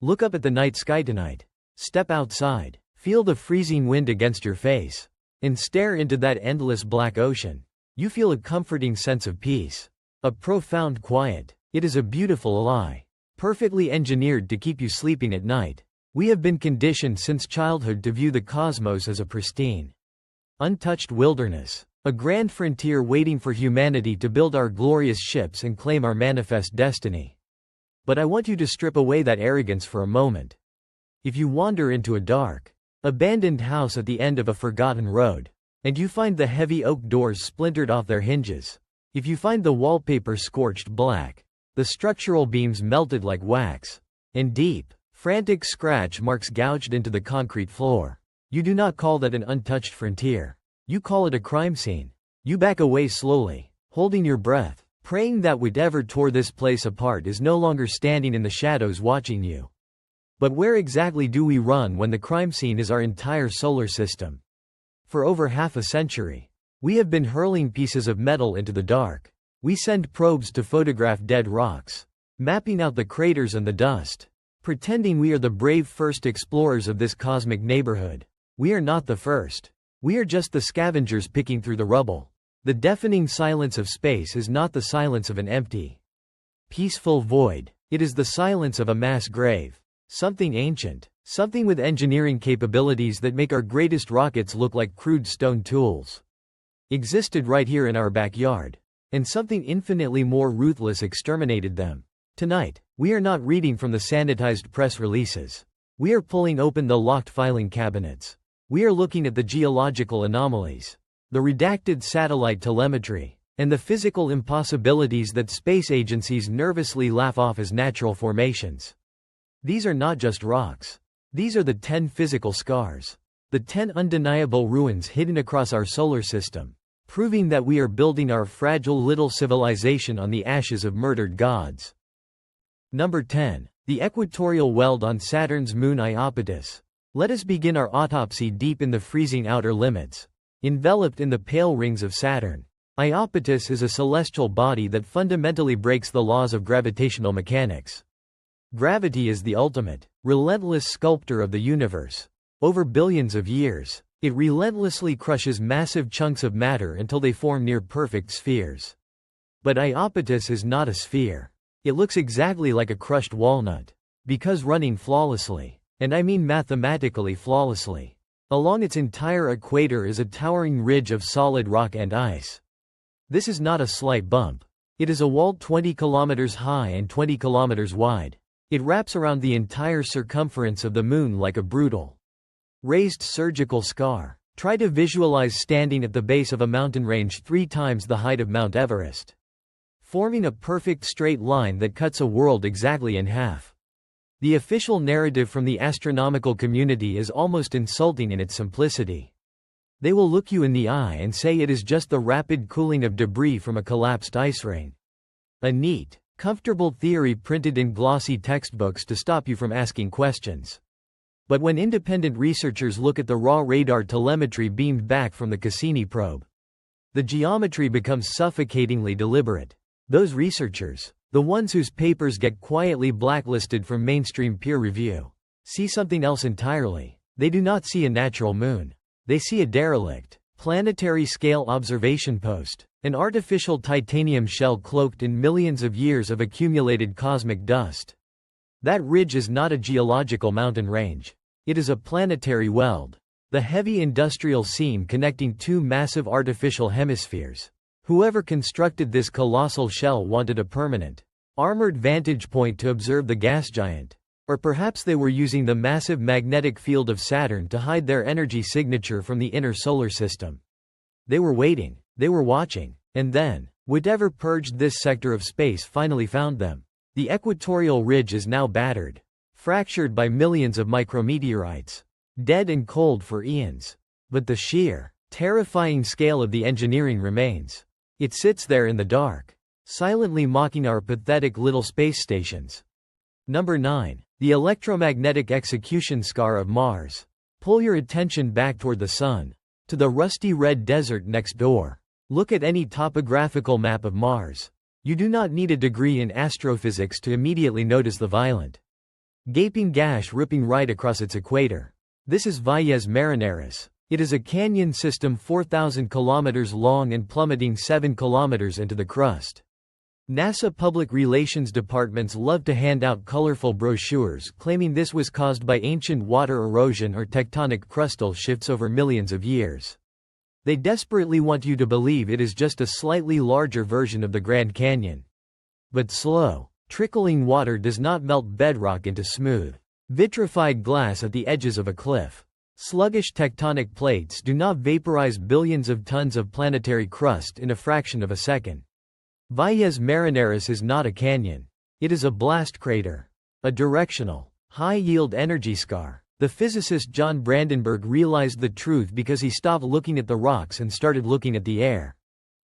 Look up at the night sky tonight. Step outside. Feel the freezing wind against your face. And stare into that endless black ocean. You feel a comforting sense of peace. A profound quiet. It is a beautiful lie. Perfectly engineered to keep you sleeping at night. We have been conditioned since childhood to view the cosmos as a pristine, untouched wilderness. A grand frontier waiting for humanity to build our glorious ships and claim our manifest destiny. But I want you to strip away that arrogance for a moment. If you wander into a dark, abandoned house at the end of a forgotten road, and you find the heavy oak doors splintered off their hinges, if you find the wallpaper scorched black, the structural beams melted like wax, and deep, frantic scratch marks gouged into the concrete floor, you do not call that an untouched frontier. You call it a crime scene. You back away slowly, holding your breath, praying that whatever tore this place apart is no longer standing in the shadows watching you. But where exactly do we run when the crime scene is our entire solar system? For over half a century, we have been hurling pieces of metal into the dark. We send probes to photograph dead rocks, mapping out the craters and the dust, pretending we are the brave first explorers of this cosmic neighborhood. We are not the first. We are just the scavengers picking through the rubble. The deafening silence of space is not the silence of an empty, peaceful void. It is the silence of a mass grave. Something ancient, something with engineering capabilities that make our greatest rockets look like crude stone tools, existed right here in our backyard. And something infinitely more ruthless exterminated them. Tonight, we are not reading from the sanitized press releases. We are pulling open the locked filing cabinets. We are looking at the geological anomalies, the redacted satellite telemetry, and the physical impossibilities that space agencies nervously laugh off as natural formations. These are not just rocks. These are the 10 physical scars. The 10 undeniable ruins hidden across our solar system, proving that we are building our fragile little civilization on the ashes of murdered gods. Number 10. The equatorial weld on Saturn's moon iapetus. Let us begin our autopsy deep in the freezing outer limits. Enveloped in the pale rings of Saturn, iapetus is a celestial body that fundamentally breaks the laws of gravitational mechanics. Gravity is the ultimate, relentless sculptor of the universe. Over billions of years, it relentlessly crushes massive chunks of matter until they form near-perfect spheres. But iapetus is not a sphere. It looks exactly like a crushed walnut. Because running flawlessly, and I mean mathematically flawlessly, along its entire equator is a towering ridge of solid rock and ice. This is not a slight bump. It is a wall 20 kilometers high and 20 kilometers wide. It wraps around the entire circumference of the moon like a brutal, raised surgical scar. Try to visualize standing at the base of a mountain range 3 times the height of Mount Everest, forming a perfect straight line that cuts a world exactly in half. The official narrative from the astronomical community is almost insulting in its simplicity. They will look you in the eye and say it is just the rapid cooling of debris from a collapsed ice ring. A neat, comfortable theory printed in glossy textbooks to stop you from asking questions. But when independent researchers look at the raw radar telemetry beamed back from the Cassini probe, the geometry becomes suffocatingly deliberate. Those researchers, the ones whose papers get quietly blacklisted from mainstream peer review, see something else entirely. They do not see a natural moon. They see a derelict, planetary-scale observation post, an artificial titanium shell cloaked in millions of years of accumulated cosmic dust. That ridge is not a geological mountain range. It is a planetary weld, the heavy industrial seam connecting 2 massive artificial hemispheres. Whoever constructed this colossal shell wanted a permanent, armored vantage point to observe the gas giant. Or perhaps they were using the massive magnetic field of Saturn to hide their energy signature from the inner solar system. They were waiting, they were watching, and then, whatever purged this sector of space finally found them. The equatorial ridge is now battered, fractured by millions of micrometeorites, dead and cold for eons. But the sheer, terrifying scale of the engineering remains. It sits there in the dark, silently mocking our pathetic little space stations. Number 9. The electromagnetic execution scar of Mars. Pull your attention back toward the sun, to the rusty red desert next door. Look at any topographical map of Mars. You do not need a degree in astrophysics to immediately notice the violent, gaping gash ripping right across its equator. This is Valles Marineris. It is a canyon system 4,000 kilometers long and plummeting 7 kilometers into the crust. NASA public relations departments love to hand out colorful brochures claiming this was caused by ancient water erosion or tectonic crustal shifts over millions of years. They desperately want you to believe it is just a slightly larger version of the Grand Canyon. But slow, trickling water does not melt bedrock into smooth, vitrified glass at the edges of a cliff. Sluggish tectonic plates do not vaporize billions of tons of planetary crust in a fraction of a second. Valles Marineris is not a canyon. It is a blast crater. A directional, high-yield energy scar. The physicist John Brandenburg realized the truth because he stopped looking at the rocks and started looking at the air.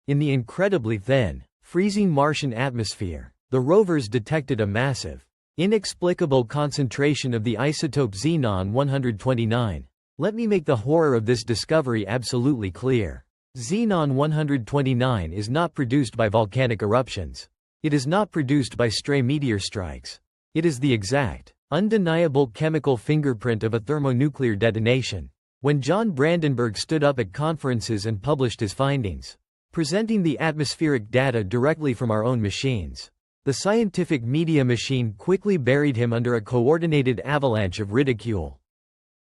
In the incredibly thin, freezing Martian atmosphere, the rovers detected a massive, inexplicable concentration of the isotope xenon-129. Let me make the horror of this discovery absolutely clear. Xenon-129 is not produced by volcanic eruptions. It is not produced by stray meteor strikes. It is the exact, undeniable chemical fingerprint of a thermonuclear detonation. When John Brandenburg stood up at conferences and published his findings, presenting the atmospheric data directly from our own machines, the scientific media machine quickly buried him under a coordinated avalanche of ridicule.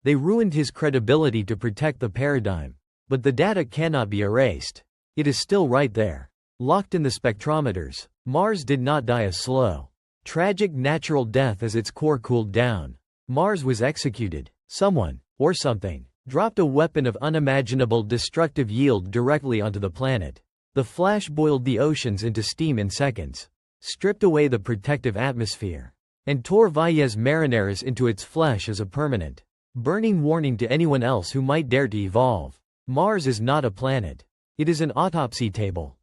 They ruined his credibility to protect the paradigm. But the data cannot be erased. It is still right there, locked in the spectrometers. Mars did not die a slow, tragic natural death as its core cooled down. Mars was executed. Someone, or something, dropped a weapon of unimaginable destructive yield directly onto the planet. The flash boiled the oceans into steam in seconds, stripped away the protective atmosphere, and tore Valles Marineris into its flesh as a permanent, burning warning to anyone else who might dare to evolve. Mars is not a planet. It is an autopsy table.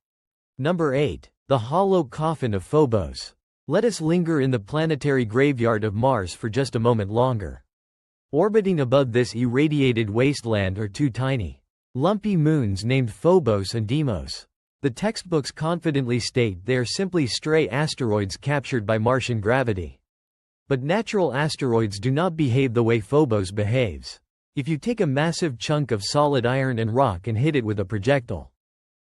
Number 8. The hollow coffin of Phobos. Let us linger in the planetary graveyard of Mars for just a moment longer. Orbiting above this irradiated wasteland are two tiny, lumpy moons named Phobos and Deimos. The textbooks confidently state they are simply stray asteroids captured by Martian gravity. But natural asteroids do not behave the way Phobos behaves. If you take a massive chunk of solid iron and rock and hit it with a projectile,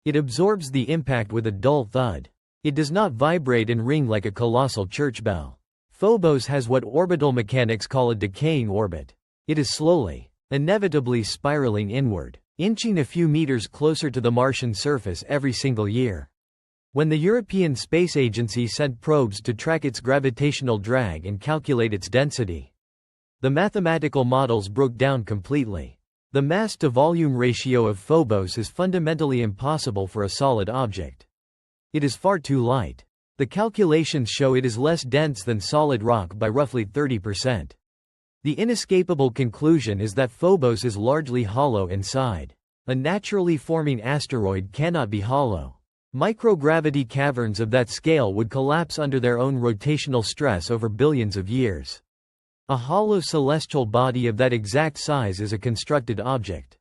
it absorbs the impact with a dull thud. It does not vibrate and ring like a colossal church bell. Phobos has what orbital mechanics call a decaying orbit. It is slowly, inevitably spiraling inward, inching a few meters closer to the Martian surface every single year. When the European Space Agency sent probes to track its gravitational drag and calculate its density, the mathematical models broke down completely. The mass-to-volume ratio of Phobos is fundamentally impossible for a solid object. It is far too light. The calculations show it is less dense than solid rock by roughly 30%. The inescapable conclusion is that Phobos is largely hollow inside. A naturally forming asteroid cannot be hollow. Microgravity caverns of that scale would collapse under their own rotational stress over billions of years. A hollow celestial body of that exact size is a constructed object.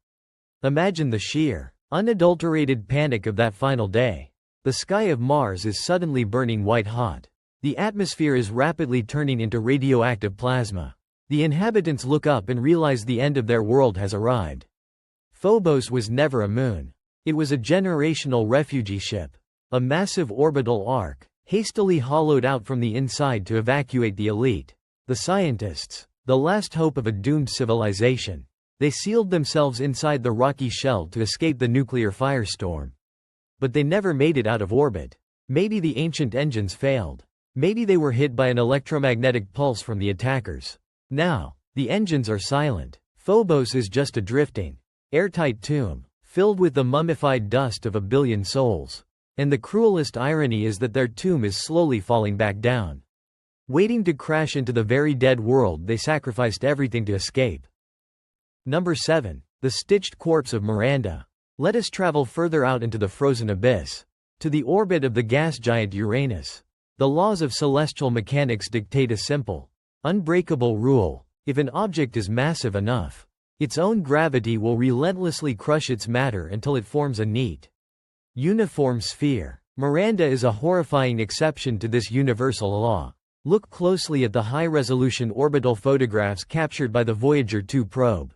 Imagine the sheer, unadulterated panic of that final day. The sky of Mars is suddenly burning white hot. The atmosphere is rapidly turning into radioactive plasma. The inhabitants look up and realize the end of their world has arrived. Phobos was never a moon. It was a generational refugee ship. A massive orbital ark, hastily hollowed out from the inside to evacuate the elite. The scientists, the last hope of a doomed civilization. They sealed themselves inside the rocky shell to escape the nuclear firestorm. But they never made it out of orbit. Maybe the ancient engines failed. Maybe they were hit by an electromagnetic pulse from the attackers. Now, the engines are silent. Phobos is just a drifting, airtight tomb, filled with the mummified dust of a billion souls. And the cruelest irony is that their tomb is slowly falling back down, waiting to crash into the very dead world they sacrificed everything to escape. Number 7. The stitched corpse of Miranda. Let us travel further out into the frozen abyss, to the orbit of the gas giant Uranus. The laws of celestial mechanics dictate a simple, unbreakable rule: if an object is massive enough, its own gravity will relentlessly crush its matter until it forms a neat, uniform sphere. Miranda is a horrifying exception to this universal law. Look closely at the high-resolution orbital photographs captured by the Voyager 2 probe.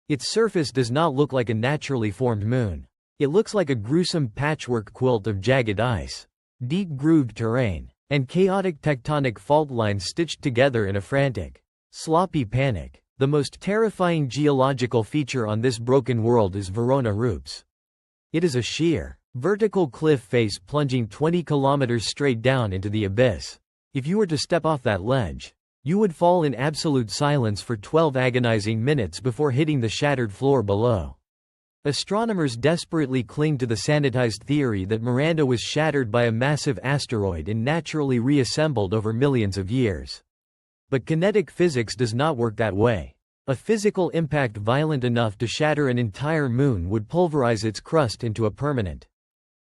Its surface does not look like a naturally formed moon. It looks like a gruesome patchwork quilt of jagged ice, deep-grooved terrain, and chaotic tectonic fault lines stitched together in a frantic, sloppy panic. The most terrifying geological feature on this broken world is Verona Rupes. It is a sheer, vertical cliff face plunging 20 kilometers straight down into the abyss. If you were to step off that ledge, you would fall in absolute silence for 12 agonizing minutes before hitting the shattered floor below. Astronomers desperately cling to the sanitized theory that Miranda was shattered by a massive asteroid and naturally reassembled over millions of years. But kinetic physics does not work that way. A physical impact violent enough to shatter an entire moon would pulverize its crust into a permanent,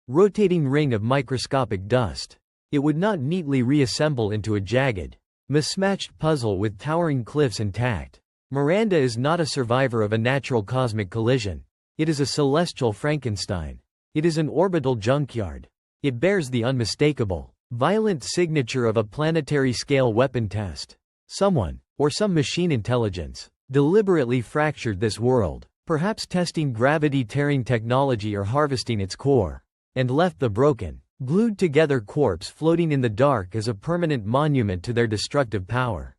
rotating ring of microscopic dust. It would not neatly reassemble into a jagged, mismatched puzzle with towering cliffs intact. Miranda is not a survivor of a natural cosmic collision. It is a celestial Frankenstein. It is an orbital junkyard. It bears the unmistakable, violent signature of a planetary-scale weapon test. Someone, or some machine intelligence, deliberately fractured this world, perhaps testing gravity-tearing technology or harvesting its core, and left the broken, glued-together corpse floating in the dark as a permanent monument to their destructive power.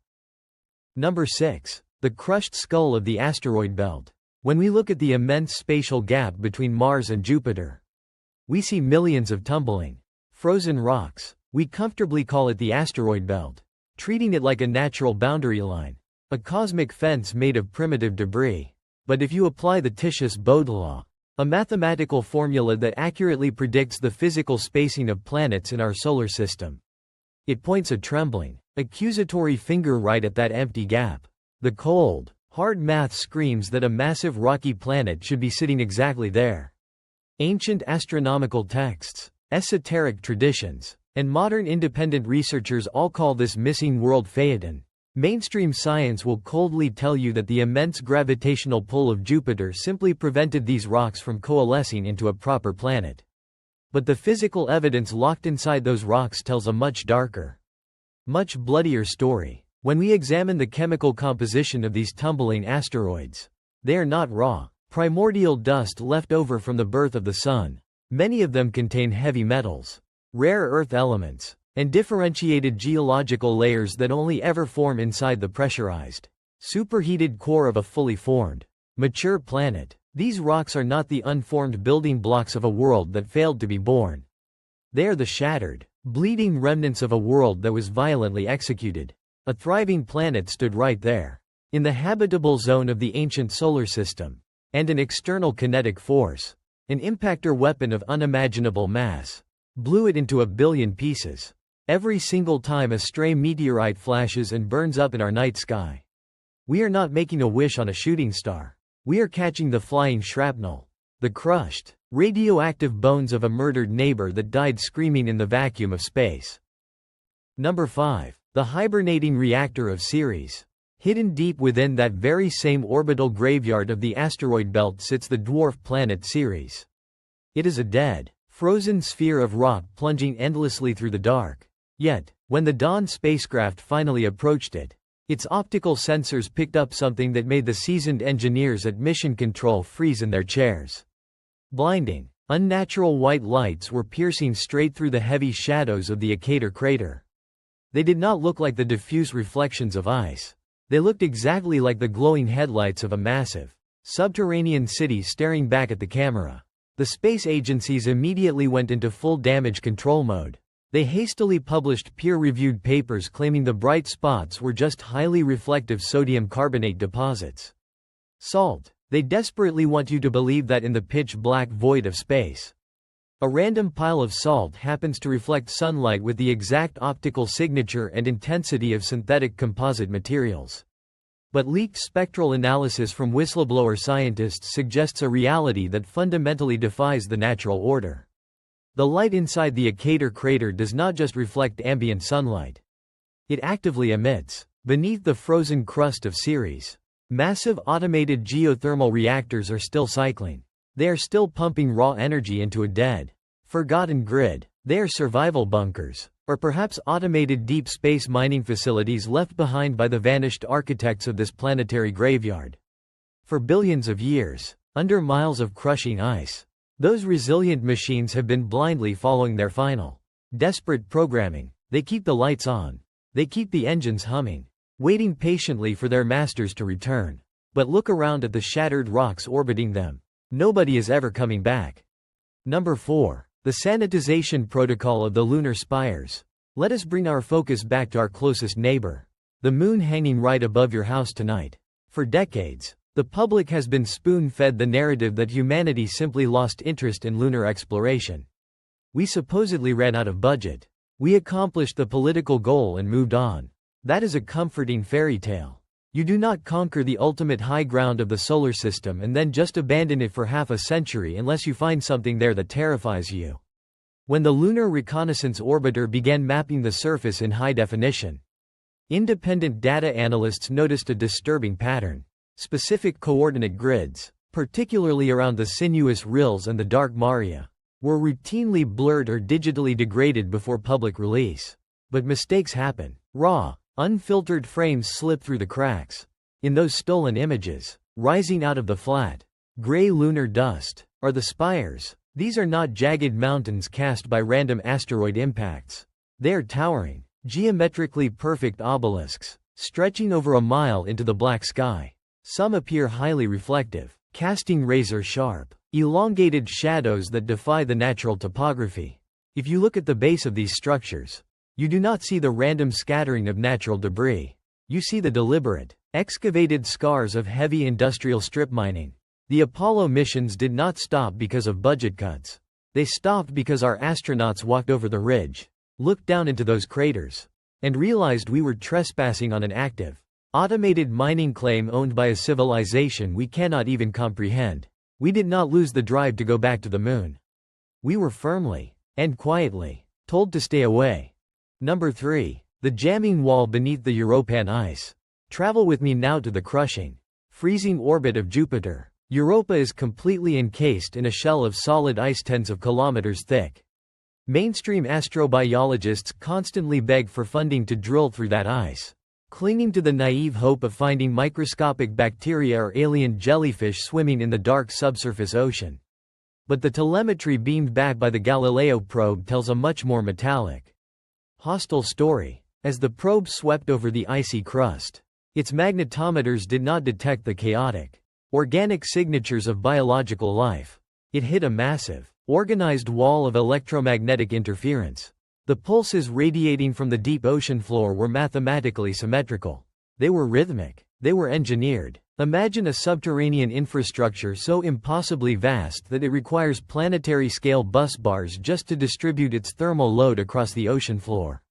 Number 6. The crushed skull of the asteroid belt. When we look at the immense spatial gap between Mars and Jupiter, we see millions of tumbling, frozen rocks. We comfortably call it the asteroid belt, treating it like a natural boundary line, a cosmic fence made of primitive debris. But if you apply the Titius-Bode law, a mathematical formula that accurately predicts the physical spacing of planets in our solar system, it points a trembling, accusatory finger right at that empty gap. The cold, hard math screams that a massive rocky planet should be sitting exactly there. Ancient astronomical texts, esoteric traditions, and modern independent researchers all call this missing world Phaeton. Mainstream science will coldly tell you that the immense gravitational pull of Jupiter simply prevented these rocks from coalescing into a proper planet. But the physical evidence locked inside those rocks tells a much darker, much bloodier story. When we examine the chemical composition of these tumbling asteroids, they are not raw, primordial dust left over from the birth of the Sun. Many of them contain heavy metals, rare earth elements, and differentiated geological layers that only ever form inside the pressurized, superheated core of a fully formed, mature planet. These rocks are not the unformed building blocks of a world that failed to be born. They are the shattered, bleeding remnants of a world that was violently executed. A thriving planet stood right there, in the habitable zone of the ancient solar system, and an external kinetic force, an impactor weapon of unimaginable mass, blew it into a billion pieces. Every single time a stray meteorite flashes and burns up in our night sky. We are not making a wish on a shooting star. We are catching the flying shrapnel, the crushed, radioactive bones of a murdered neighbor that died screaming in the vacuum of space. Number 5. The hibernating reactor of Ceres. Hidden deep within that very same orbital graveyard of the asteroid belt sits the dwarf planet Ceres. It is a dead, frozen sphere of rock plunging endlessly through the dark. Yet, when the Dawn spacecraft finally approached it, its optical sensors picked up something that made the seasoned engineers at Mission Control freeze in their chairs. Blinding, unnatural white lights were piercing straight through the heavy shadows of the Equator crater. They did not look like the diffuse reflections of ice. They looked exactly like the glowing headlights of a massive, subterranean city staring back at the camera. The space agencies immediately went into full damage control mode. They hastily published peer-reviewed papers claiming the bright spots were just highly reflective sodium carbonate deposits. Salt. They desperately want you to believe that in the pitch-black void of space, a random pile of salt happens to reflect sunlight with the exact optical signature and intensity of synthetic composite materials. But leaked spectral analysis from whistleblower scientists suggests a reality that fundamentally defies the natural order. The light inside the Equator crater does not just reflect ambient sunlight. It actively emits, beneath the frozen crust of Ceres. Massive automated geothermal reactors are still cycling. They are still pumping raw energy into a dead, forgotten grid. They are survival bunkers, or perhaps automated deep space mining facilities left behind by the vanished architects of this planetary graveyard. For billions of years, under miles of crushing ice, those resilient machines have been blindly following their final, desperate programming. They keep the lights on. They keep the engines humming, waiting patiently for their masters to return. But look around at the shattered rocks orbiting them. Nobody is ever coming back. Number 4. The sanitization protocol of the lunar spires. Let us bring our focus back to our closest neighbor, the moon hanging right above your house tonight. For decades, the public has been spoon-fed the narrative that humanity simply lost interest in lunar exploration. We supposedly ran out of budget. We accomplished the political goal and moved on. That is a comforting fairy tale. You do not conquer the ultimate high ground of the solar system and then just abandon it for half a century unless you find something there that terrifies you. When the Lunar Reconnaissance Orbiter began mapping the surface in high definition, independent data analysts noticed a disturbing pattern. Specific coordinate grids, particularly around the sinuous rills and the dark maria, were routinely blurred or digitally degraded before public release. But mistakes happen. Raw, unfiltered frames slip through the cracks. In those stolen images, rising out of the flat, gray lunar dust, are the spires. These are not jagged mountains cast by random asteroid impacts. They are towering, geometrically perfect obelisks, stretching over a mile into the black sky. Some appear highly reflective, casting razor-sharp, elongated shadows that defy the natural topography. If you look at the base of these structures, you do not see the random scattering of natural debris. You see the deliberate, excavated scars of heavy industrial strip mining. The Apollo missions did not stop because of budget cuts. They stopped because our astronauts walked over the ridge, looked down into those craters, and realized we were trespassing on an active, automated mining claim owned by a civilization we cannot even comprehend. We did not lose the drive to go back to the moon. We were firmly, and quietly, told to stay away. Number 3. The jamming wall beneath the European ice. Travel with me now to the crushing, freezing orbit of Jupiter. Europa is completely encased in a shell of solid ice tens of kilometers thick. Mainstream astrobiologists constantly beg for funding to drill through that ice, clinging to the naive hope of finding microscopic bacteria or alien jellyfish swimming in the dark subsurface ocean. But the telemetry beamed back by the Galileo probe tells a much more metallic, hostile story. As the probe swept over the icy crust, its magnetometers did not detect the chaotic, organic signatures of biological life. It hit a massive, organized wall of electromagnetic interference. The pulses radiating from the deep ocean floor were mathematically symmetrical. They were rhythmic. They were engineered. Imagine a subterranean infrastructure so impossibly vast that it requires planetary-scale bus bars just to distribute its thermal load across the ocean floor.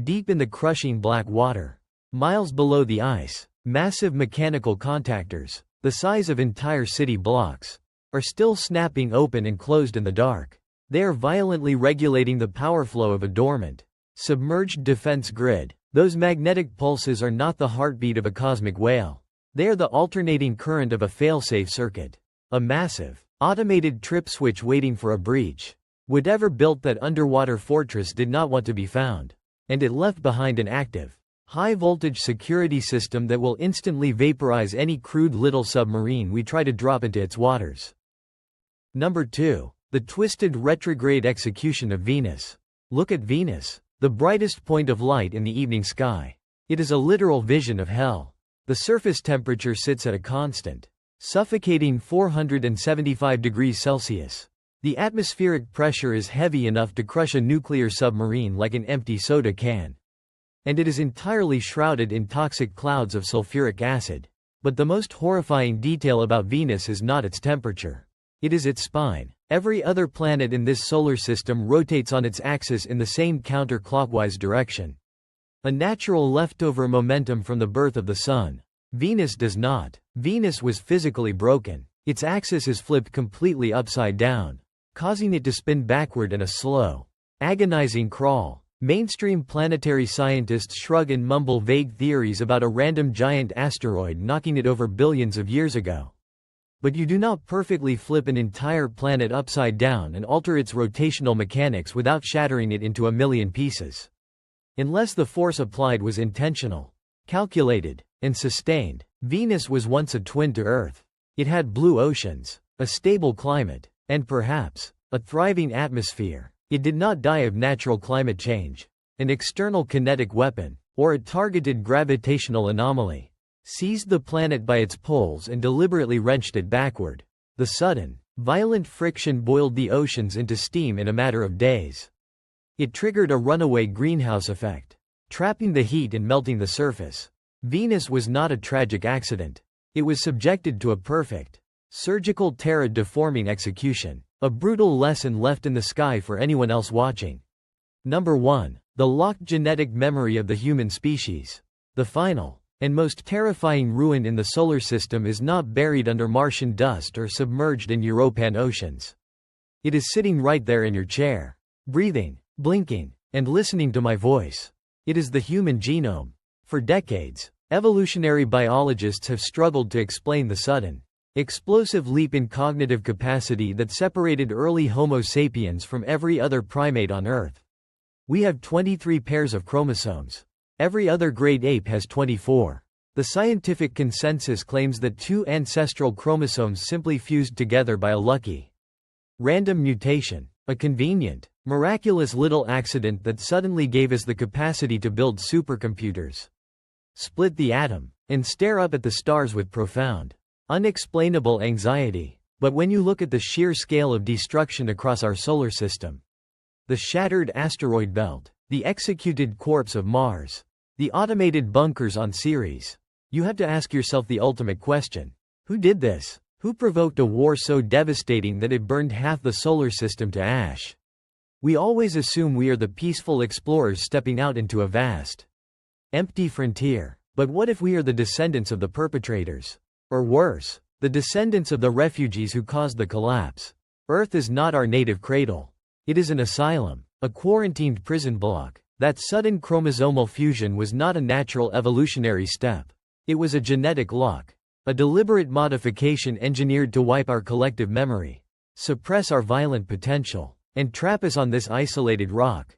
Deep in the crushing black water, miles below the ice, massive mechanical contactors, the size of entire city blocks, are still snapping open and closed in the dark. They are violently regulating the power flow of a dormant, submerged defense grid. Those magnetic pulses are not the heartbeat of a cosmic whale. They are the alternating current of a failsafe circuit. A massive, automated trip switch waiting for a breach. Whatever built that underwater fortress did not want to be found. And it left behind an active, high-voltage security system that will instantly vaporize any crude little submarine we try to drop into its waters. Number 2. The twisted retrograde execution of Venus. Look at Venus, the brightest point of light in the evening sky. It is a literal vision of hell. The surface temperature sits at a constant, suffocating 475 degrees Celsius. The atmospheric pressure is heavy enough to crush a nuclear submarine like an empty soda can. And it is entirely shrouded in toxic clouds of sulfuric acid. But the most horrifying detail about Venus is not its temperature. It is its spine. Every other planet in this solar system rotates on its axis in the same counterclockwise direction. A natural leftover momentum from the birth of the Sun. Venus does not. Venus was physically broken. Its axis is flipped completely upside down, causing it to spin backward in a slow, agonizing crawl. Mainstream planetary scientists shrug and mumble vague theories about a random giant asteroid knocking it over billions of years ago. But you do not perfectly flip an entire planet upside down and alter its rotational mechanics without shattering it into a million pieces. Unless the force applied was intentional, calculated, and sustained. Venus was once a twin to Earth. It had blue oceans, a stable climate, and perhaps, a thriving atmosphere. It did not die of natural climate change, an external kinetic weapon, or a targeted gravitational anomaly. Seized the planet by its poles and deliberately wrenched it backward. The sudden, violent friction boiled the oceans into steam in a matter of days. It triggered a runaway greenhouse effect, trapping the heat and melting the surface. Venus was not a tragic accident. It was subjected to a perfect, surgical terra-deforming execution, a brutal lesson left in the sky for anyone else watching. Number 1. The locked genetic memory of the human species. The final and most terrifying ruin in the solar system is not buried under Martian dust or submerged in European oceans. It is sitting right there in your chair, breathing, blinking, and listening to my voice. It is the human genome. For decades, evolutionary biologists have struggled to explain the sudden, explosive leap in cognitive capacity that separated early Homo sapiens from every other primate on Earth. We have 23 pairs of chromosomes. Every other great ape has 24. The scientific consensus claims that 2 ancestral chromosomes simply fused together by a lucky, random mutation, a convenient, miraculous little accident that suddenly gave us the capacity to build supercomputers, split the atom, and stare up at the stars with profound, unexplainable anxiety. But when you look at the sheer scale of destruction across our solar system, the shattered asteroid belt, the executed corpse of Mars, the automated bunkers on Ceres, you have to ask yourself the ultimate question. Who did this? Who provoked a war so devastating that it burned half the solar system to ash? We always assume we are the peaceful explorers stepping out into a vast, empty frontier. But what if we are the descendants of the perpetrators? Or worse, the descendants of the refugees who caused the collapse? Earth is not our native cradle. It is an asylum, a quarantined prison block. That sudden chromosomal fusion was not a natural evolutionary step. It was a genetic lock, a deliberate modification engineered to wipe our collective memory, suppress our violent potential, and trap us on this isolated rock.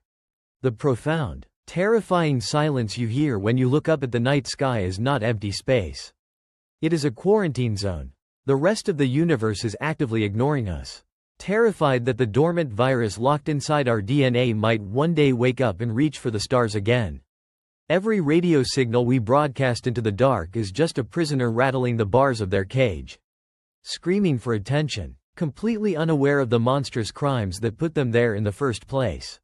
The profound, terrifying silence you hear when you look up at the night sky is not empty space. It is a quarantine zone. The rest of the universe is actively ignoring us, terrified that the dormant virus locked inside our DNA might one day wake up and reach for the stars again. Every radio signal we broadcast into the dark is just a prisoner rattling the bars of their cage, screaming for attention, completely unaware of the monstrous crimes that put them there in the first place.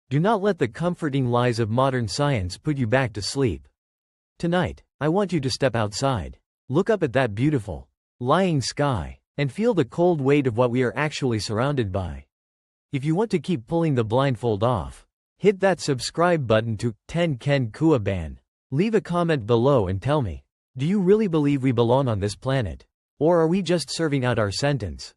Do not let the comforting lies of modern science put you back to sleep. Tonight, I want you to step outside, look up at that beautiful, lying sky, and feel the cold weight of what we are actually surrounded by. If you want to keep pulling the blindfold off, hit that subscribe button to 10 Ken Kuaban. Leave a comment below and tell me, do you really believe we belong on this planet? Or are we just serving out our sentence?